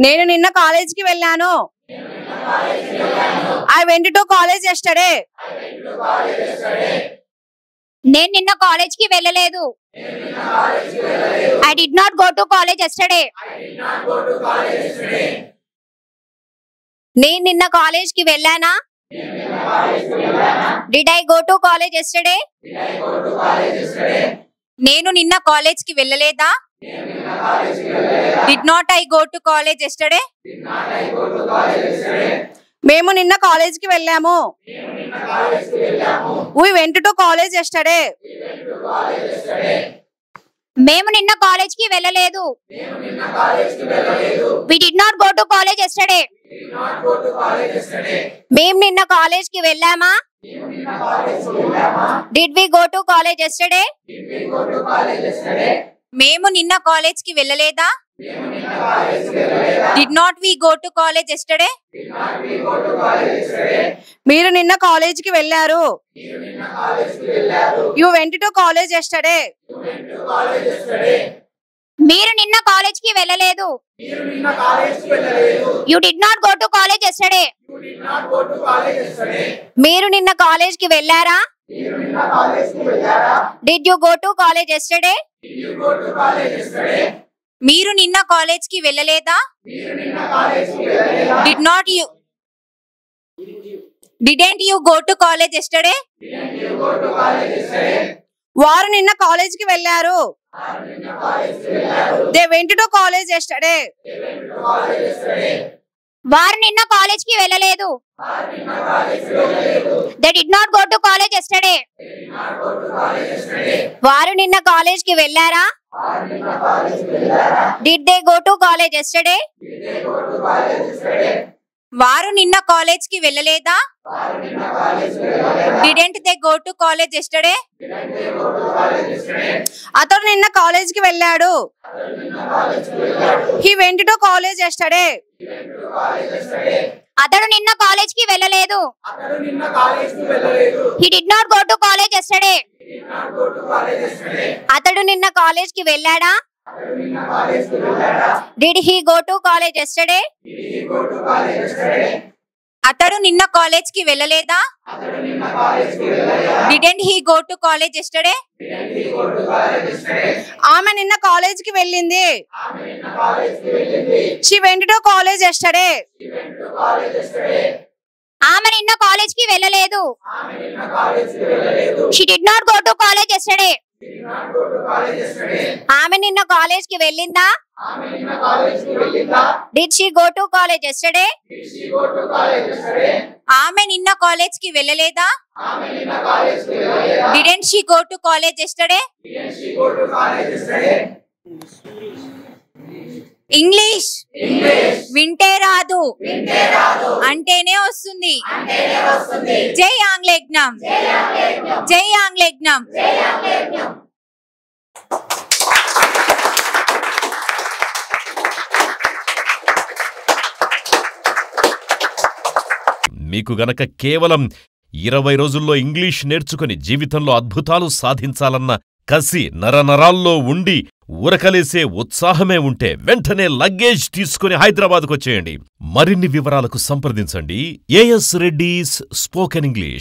నేను నిన్న కాలేజీకి వెళ్ళాను. I went to college yesterday. నేను నిన్న కాలేజీకి వెళ్ళలేదు. I did not go to college yesterday. నేను నిన్న కాలేజీకి వెళ్ళానా? Did I go to college yesterday? నేను నిన్న కాలేజీకి వెళ్ళలేదా? Did not I go to college yesterday? మేము నిన్న కాలేజీకి వెళ్ళాము. We went to college yesterday. మేము నిన్న కాలేజీకి వెళ్ళలేదు. We did not go to college yesterday. మేము నిన్న కాలేజీకి వెళ్ళామా? Did we go to college yesterday? మేము నిన్న కాలేజీకి వెళ్ళలేదా? Did not we go to college yesterday? మీరు నిన్న కాలేజీకి వెళ్ళారు. You went to college yesterday. మీరు నిన్న కాలేజీకి వెళ్ళలేదు. You did not go to college yesterday. మీరు నిన్న కాలేజీకి వెళ్ళారా? Did you go to college yesterday? మీరు నిన్న కాలేజీకి వెళ్ళలేదా? Didn't you go to college yesterday? వారు నిన్న కాలేజీకి వెళ్ళారు. They went to college yesterday. వారు నిన్న కాలేజీకి వెళ్ళలేదు. They did not go to college yesterday. వారు నిన్న కాలేజీకి వెళ్ళారా? Did they go to college yesterday? వారు నిన్న కాలేజీకి వెళ్ళలేదా? Didn't they go to college yesterday? అతడు నిన్న కాలేజీకి వెళ్ళాడు. He went to college yesterday. అతడు నిన్న కాలేజీకి వెళ్ళలేదు. He did not go to college yesterday. అతడు నిన్న కాలేజీకి వెళ్ళాడా? Did he go to college yesterday? అతడు నిన్న కాలేజీకి వెళ్ళలేదా? Didn't he go to college yesterday? ఆమె నిన్న కాలేజీకి వెళ్ళింది. She went to college yesterday. ఆమె నిన్న కాలేజీకి వెళ్ళలేదు. She did not go to college yesterday. ఆమె నిన్న కాలేజీకి వెళ్ళిందా? Did she go to college yesterday? ఆమె నిన్న కాలేజీకి వెళ్ళలేదా? Didn't she go to college yesterday? English వింటే రాదు అంటేనే వస్తుంది. జై ఆంగ్లేజ్ఞం, జై ఆంగ్లేజ్ఞం. మీకు గనక కేవలం 20 రోజుల్లో ఇంగ్లీష్ నేర్చుకుని జీవితంలో అద్భుతాలు సాధించాలన్న కసి నరనరాల్లో ఉండి ఉరకలేసే ఉత్సాహమే ఉంటే వెంటనే లగేజ్ తీసుకుని హైదరాబాద్కు వచ్చేయండి. మరిన్ని వివరాలకు సంప్రదించండి AS రెడ్డీస్ స్పోకెన్ ఇంగ్లీష్.